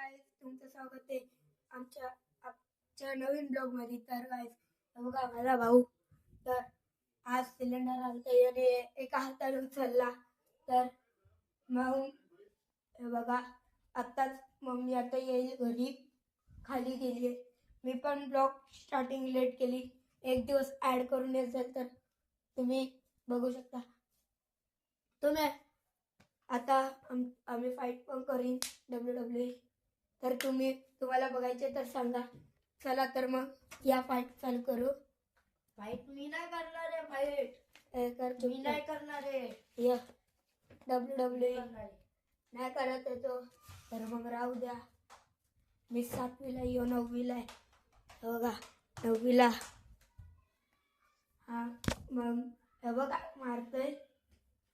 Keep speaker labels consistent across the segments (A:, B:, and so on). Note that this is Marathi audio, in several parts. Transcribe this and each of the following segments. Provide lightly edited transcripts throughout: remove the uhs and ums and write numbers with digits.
A: गाईज, तुमचं स्वागत आहे आमच्या नवीन ब्लॉग मध्ये. तर गाईज बघा, माझा भाऊ तर आज सिलेंडर आणता आणि एका हाताने उचलला. तर मग हे बघा, आत्ताच मम्मी आता येईल घरी, खाली गेली आहे. मी पण ब्लॉग स्टार्टिंग लेट केली, एक दिवस ॲड करून असेल तर तुम्ही बघू शकता. तुम्ही आता आम्ही फाईट पण करीन WWE. तर तुम्हाला बघायचे तर सांगा. चला तर मग या फाईट चालू करू.
B: फाईट मी नाही करणार आहे. फाईट
A: मी
B: नाही करणार आहे.
A: या WWE नाही करत आहे तो, तर मग राहू द्या. मी 7वीला येऊ, 9वीला आहे. बघा 9वीला. हा मग हे बघा मारतोय.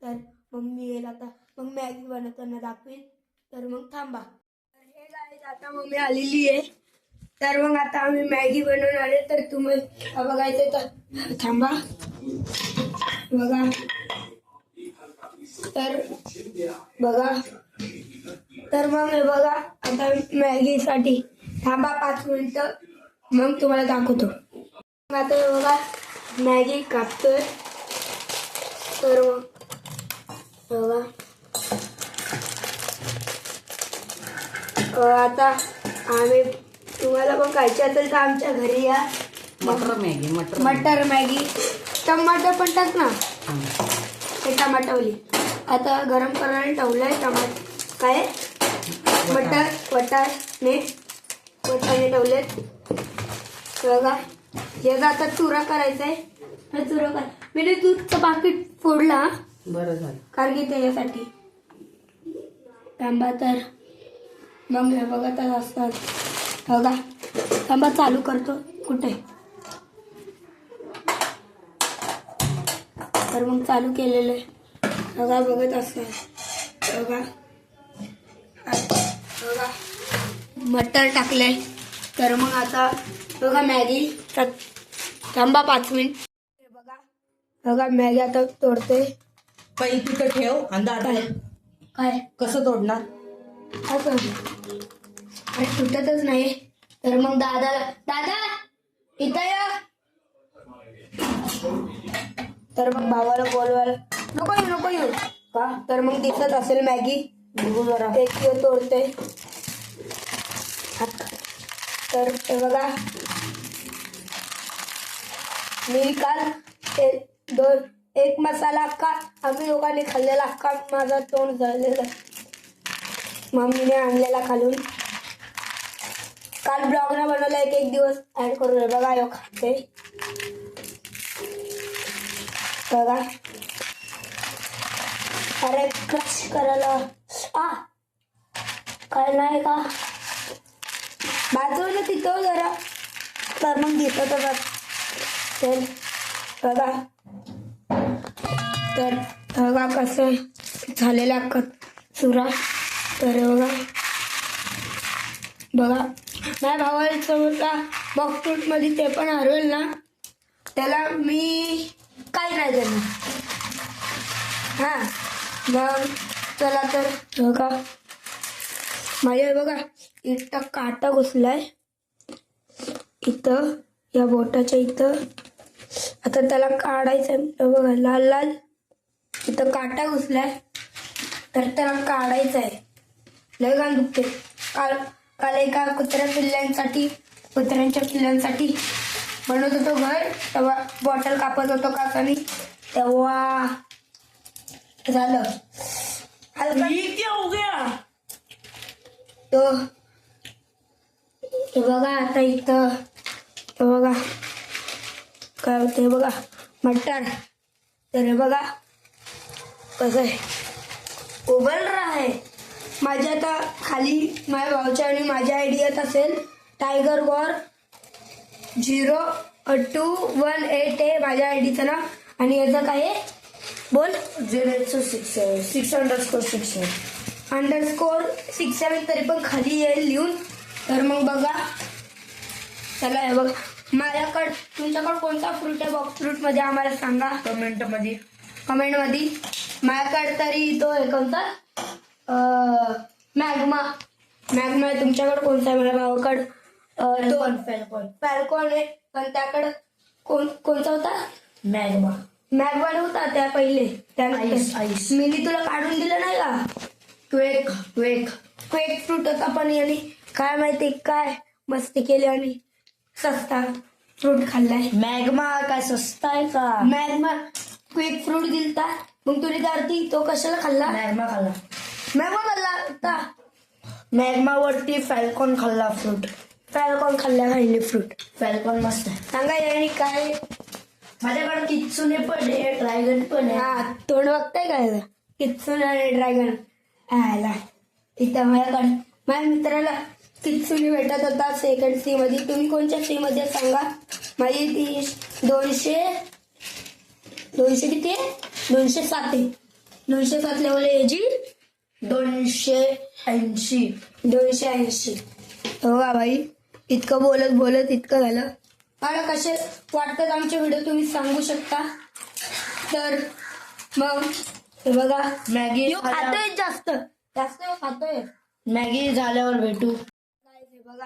A: तर मम्मी येईल आता, मग मॅगी बनवताना दाखवीन. तर मग थांबा. तर हे गाईज, आता मम्मी आलेली आहे. तर मग आता आम्ही मॅगी बनवून आले. तर तुम्ही बघायचं तर थांबा. बघा तर बघा, तर मग हे बघा, आता मॅगीसाठी थांबा 5 मिनिटं, मग तुम्हाला दाखवतो. आता हे बघा, मॅगी कापतोय. तर मग बघा, आता आम्ही, तुम्हाला पण खायची असेल तर आमच्या घरी या. मटर मॅगी टमाटर पण टाक ना. हे टमाटरवाली आता गरम करायला ठेवलंय. काय वटाणे ठेवलेत. बघा, याचा आता चुरा करायचा आहे. हा चुरा कर. मी दूधचं पाकिट फोडला.
B: बरं झालं,
A: कारण की त्याच्यासाठी थांबा. तर मग हे बघा, तर असतात. बघा थांबा, चालू करतो. कुठे तर मग चालू केलेलं आहे. बघा बघत असतात. बघा बघा, मटर टाकलंय. तर मग आता बघा मॅगी. थांबा 5 मिनिट. बघा मॅगी आता तोडते.
B: पै तिथं ठेव आणि
A: काय
B: कसं तोडणार?
A: असं अरे सुटतच नाही. तर मग दादा इथं या. तर मग भावाला बोलवायला नको येऊ का. तर मग दिसत असेल मॅगी. जरा एक किलो तोडते. तर हे बघा, मी काल एक मसाला अख्खा आम्ही लोकांनी खाल्लेला, अख्खा माझा तोंड झालेला. मम्मीने आणलेला खालून. काल ब्लॉगला बनवला, एक दिवस ऍड करून. बघा यो खाते. बघा अरे क्रश करायला काय नाही का बाजूला तिथं जरा. तर मग दिसत असेल. बघा तर बघा कसं झालेला चुरा. तर बघा माझ्या भावाला समोरला बॉक्स फ्रूट मध्ये ते पण हरवेल ना, त्याला मी काही नाही देणार. हा मग चला तर बघा, माझ्या बघा इथं काटा घुसलाय, इथं या बोटाच्या इथं. आता त्याला काढायचं. बघा लाल लाल इथं काटा घुसलाय. तर त्याला काढायचं आहे. लय घाण दुखते. काल एका कुत्र्यांच्या पिल्लांसाठी बनवत होतो घर, तेव्हा बॉटल कापत होतो काकानी, तेव्हा झालं. तो हे बघा आता इथं. बघा काय होते. बघा मटर. तर हे बघा कसं आहे, उबल रहा है. माझ्या आता खाली माझ्या भाऊच्या आणि माझ्या आयडी येत असेल टायगर वॉर 0218 आहे माझ्या आयडीचं नाव. आणि याचं काय आहे बोल. 08667 तरी पण खाली येईल लिहून. तर मग बघा चला. हे बघा माझ्याकडे, तुमच्याकडे कोणता फ्रूट आहे बॉक्स फ्रूट मध्ये आम्हाला सांगा कमेंट मध्ये. माझ्याकडे तरी तो आहे कोणता मॅग्मा. मॅग्मा आहे. तुमच्याकडे कोणता आहे? माझ्या भावाकडं तो
B: फॅल्कॉन
A: फॅल्कॉन आहे. पण त्याकडं कोणता होता?
B: मॅग्मा
A: मॅग्मा नव्हता त्या पहिले.
B: आईस.
A: मिनी तुला काढून दिलं नाही का?
B: क्वेक
A: क्वेक फ्रूट होता पण यांनी काय माहिती काय मस्ती केली आणि सस्ता फ्रूट खाल्लाय.
B: मॅग्मा काय स्वस्त आहे का?
A: मॅग्मा क्विक फ्रूट दिलता मग तुला करती तो कशाला खाल्ला?
B: मॅग्मा खाल्ला.
A: मॅग्मा खाल्ला होता.
B: मॅग्मा वरती फॅल्कॉन खाल्ला फ्रूट.
A: फॅल्कॉन खाल्ला खाल्ले फ्रूट.
B: फॅल्कॉन मस्त आहे.
A: सांगा यांनी काय?
B: माझ्याकडे कित्सुने पण आहे, ड्रॅगन पण आहे.
A: हा तोंड बघताय काय कित्सुन आणि ड्रॅगन आला इथं माझ्याकडे. माझ्या मित्राला कित्सुने भेटत होता सेकंड सी मध्ये. तुम्ही कोणत्या सी मध्ये सांगा? माझी ती 200 किती आहे? 207 आहे. 207 लेवल याची
B: 280.
A: हो का भाई, इतकं बोलत इतकं झालं. मला कसे वाटतात आमचे व्हिडिओ तुम्ही सांगू शकता. तर मग हे बघा
B: मॅगी
A: ह्यो खातोय जास्त ह्यो खातोय.
B: मॅगी झाल्यावर भेटू.
A: हे बघा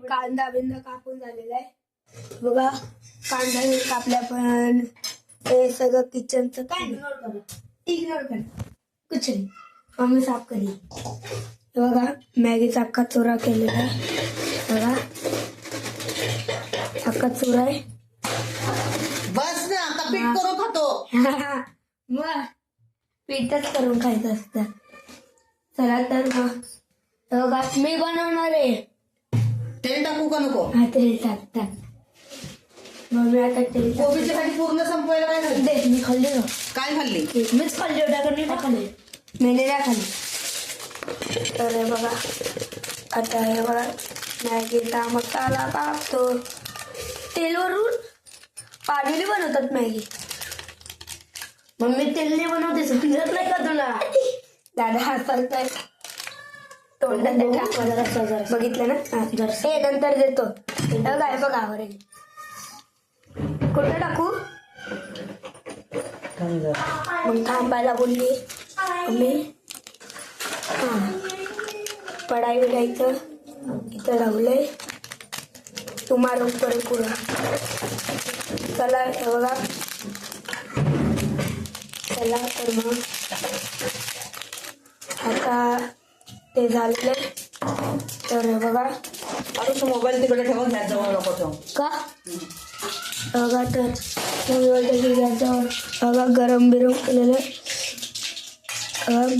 A: कांदा बिंदा कापून झालेला आहे. बघा कांदा हे कापल्या पण हे सगळं किचनचं काय इग्नोर कर कुछ नाही. मम्मी साफ करी. हे बघा मॅगीचा अख्खा चुरा केलेला आहे. बघा अख्खा चुरा आहे.
C: बस ना आता पीठ करून खातो.
A: मग पीठच करून खायचं असतं. चला तर मग हे बघा मी बनवणार आहे.
C: तेल टाकू का नको?
A: हा तेल टाकतात. मग मी आता तेल
C: कोबीची भाजी पूर्ण संपवायला काय झालं?
A: दे मी खाल्ली ना.
C: काय खाल्ली?
B: मीच खाल्ली होत्या नाही टाकले.
A: मेने नाही खाल्ली. तर हे बघा आता हे बघा मॅगीचा मसाला टाकतो. तेलवरून पाडीली बनवतात मॅगी.
B: मम्मी तेलने बनवते समजत नाही का तुला?
A: दादा हसतोय तोंडात टाकलं. बघितलं ना हा. हे नंतर देतो. काय बघा आवरेल कुठं टाकू? मग थांबायला बोलली मी. हा पडाई बिडायचं इथं लावलंय. तुम्हाला ऊपर पुरा. चला हे बघा. चला तर मग आता ते झालेलं. तर हे बघा
C: अरे तू मोबाईल तिकडे ठेवून घ्या, जवळ नको ठेवू.
A: का बघा तर गॅसवर बघा गरम बिरम केलेलं.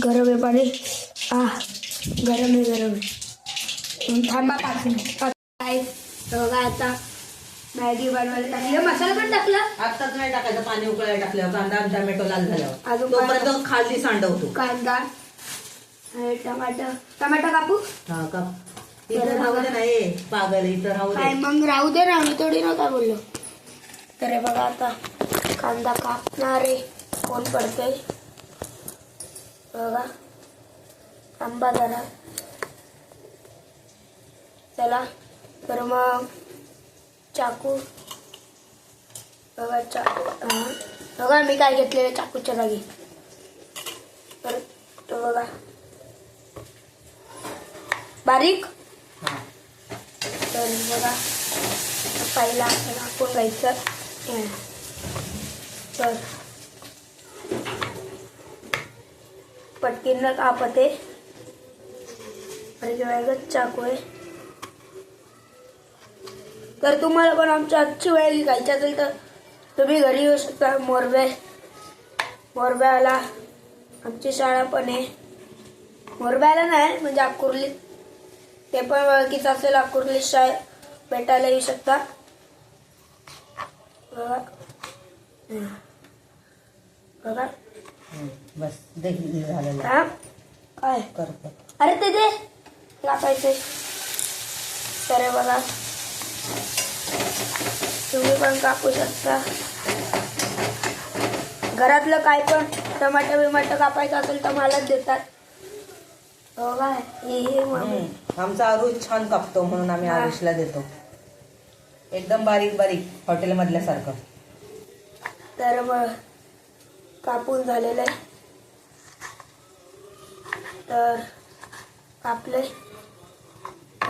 A: गरम आहे पाणी. गरम आहे. थांबा 5 मिनिट. बघा आता मॅगी बनवायला टाकली. मसाला पण टाकला.
C: आत्ताच नाही टाकायचं, पाणी उकळायला टाकल्यावर कांदा आणि टमॅटो लाल झाल्यावर
A: अजून
C: तोपर्यंत खाली सांडवतो.
A: कांदा आणि टमाटर कापू.
C: हा का इथं राहू दे नाही पागल, इथं राहू
A: काय
C: दे.
A: मग राहू दे ना, मी थोडी नव्हता बोललो. तर हे बघा आता कांदा कापणारे कोण पडते बघा. आंबा जरा. चला तर मग चाकू बघा. चाकू बघा मी काय घेतलेलं चाकूच्या जागी. तर तो बघा बारीक. तर बघा पहिला आपण आपण घ्यायचं. तर पटकीनं कापते. आणि वेगळंच चाकू आहे. तर तुम्हाला पण आमच्या आजची वेळ खायची असेल तर तुम्ही घरी येऊ शकता. मोरब्याला आमची शाळा पण आहे. मोरब्याला नाही म्हणजे अकुर्ली. ते पण ओळखीचं असेल अकुर्ली शाळेत भेटायला येऊ शकता. बघा बघा
C: बस देखील झालेलं
A: हा काय
C: करतो.
A: अरे ते दे कापायचे. तर हे बघा तुम्ही पण कापू शकता. घरातलं काय पण टमाटर कापायचं असेल तर मलाच देतात. बघा हे
C: आमचा आरुष छान कापतो म्हणून आम्ही
A: हा.
C: आरुषला देतो. एकदम बारीक बारीक हॉटेल मधल्यासारखं.
A: तर मग कापून झालेलं आहे. तर कापले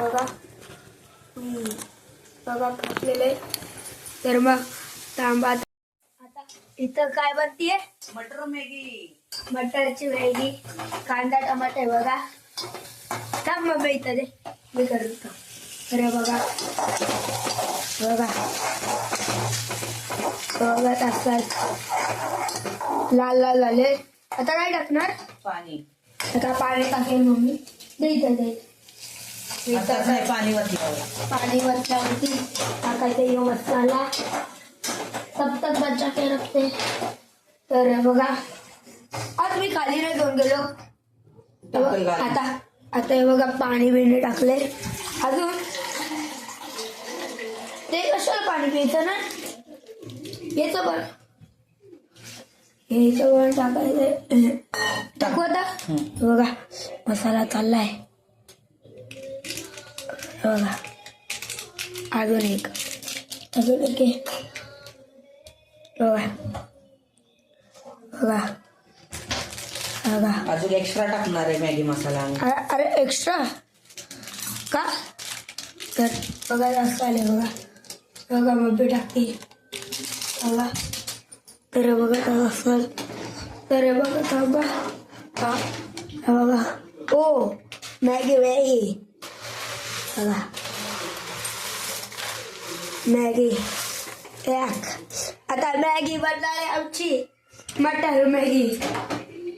A: बघा बघा कापलेलं आहे. तर मग थांबा आता इथं काय बनतीये
C: मटर मॅगी.
A: मटरची मॅगी कांदा टमाटर आहे बघा. थांब मग इथं दे मी करतो. अरे बघा बघा बघा टाकतात लाल लाल झाले. आता काय टाकणार
C: पाणी.
A: आता पाणी टाकेल मम्मी. दे इथं दे
C: आता
A: इथं
C: काय पाणी वरती.
A: पानी वरती टाकायचं ये मसाला तब तक बच्चा के रखते. तर बघा आज मी खाली नाही घेऊन गेलो.
C: टाकल घाल.
A: आता आता हे बघा पाणी बिणी टाकले. अजून ते कशाला पाणी प्यायचं ना याचं पण याचं पण टाकायचं. टाकू आता बघा मसाला चाललाय बघा. अजून एक आहे. बघा बघा बघा.
C: अजून एक्स्ट्रा टाकणार आहे मॅगी मसाला आम्ही.
A: अरे एक्स्ट्रा का तर बघा जास्त आले बघा. बघा मम्मी टाकते बघा. तर बघा तर असेल तर बघा थांबा. हा बघा ओ मॅगी मॅगी बघा मॅगी एक. आता मॅगी बनणार आहे आमची मटर मॅगी.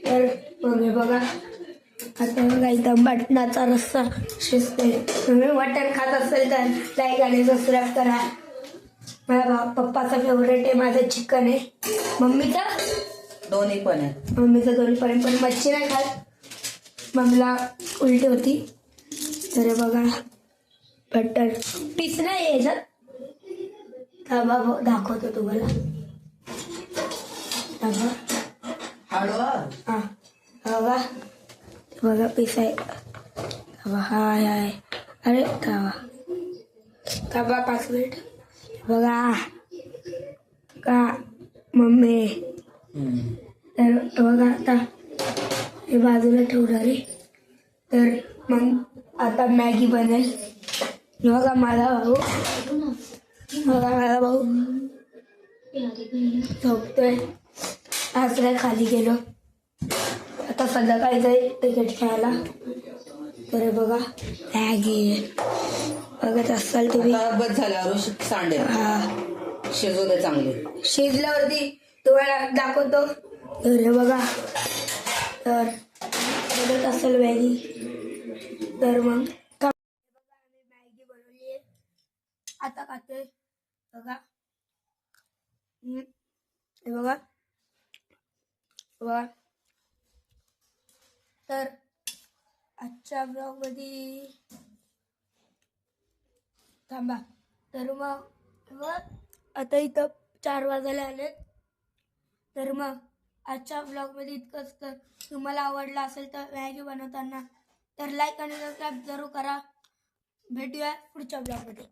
A: तर मम्मी बघा आता बघा इथं मटणाचा रस्सा शिजते. तुम्ही मटण खात असेल तर लाईक आणि सबस्क्राईब करा. माझ्या पप्पाचा फेवरेट आहे माझं चिकन आहे. मम्मीचा
C: दोन्ही पण आहे.
A: मम्मीचं दोन्ही पण मच्छी नाही खात. मम्मीला उलटी होती. तर बघा बटर पीस नाही यायचं. थांबा दाखवतो तुम्हाला. थांबा
C: हळद.
A: हा बघा बघा पीस आहे. थांबा हाय हाय. अरे थांबा 5 मिनिट. बघा का मम्मी. तर बघा आता हे बाजूला ठेवणार आहे. तर मग आता मॅगी बनेल. बघा माझा भाऊ झोपतोय. आज काय खाली गेलो. आता संध्याकाळी जाईल क्रिकेट खेळायला. तर बघा मॅगी बघत असाल तुम्ही.
C: आता बस झाल्यावर सांडेल.
A: हा
C: शिजू दे चांगले.
A: शिजल्यावरती तुम्हाला दाखवतो. तर हे बघा तर बघत असेल मॅगी. तर मग आम्ही मॅगी बनवली आहे आता खाते बघा. हे बघा बघा. तर आजच्या ब्लॉग मध्ये थांबा. तर मग आता इथं 4 वाजायला आले. तर मग आजच्या ब्लॉगमध्ये इतकंच. तर तुम्हाला आवडला असेल तर मॅगी बनवताना तर लाईक आणि सबस्क्राईब जरूर करा. भेटूया पुढच्या ब्लॉगमध्ये.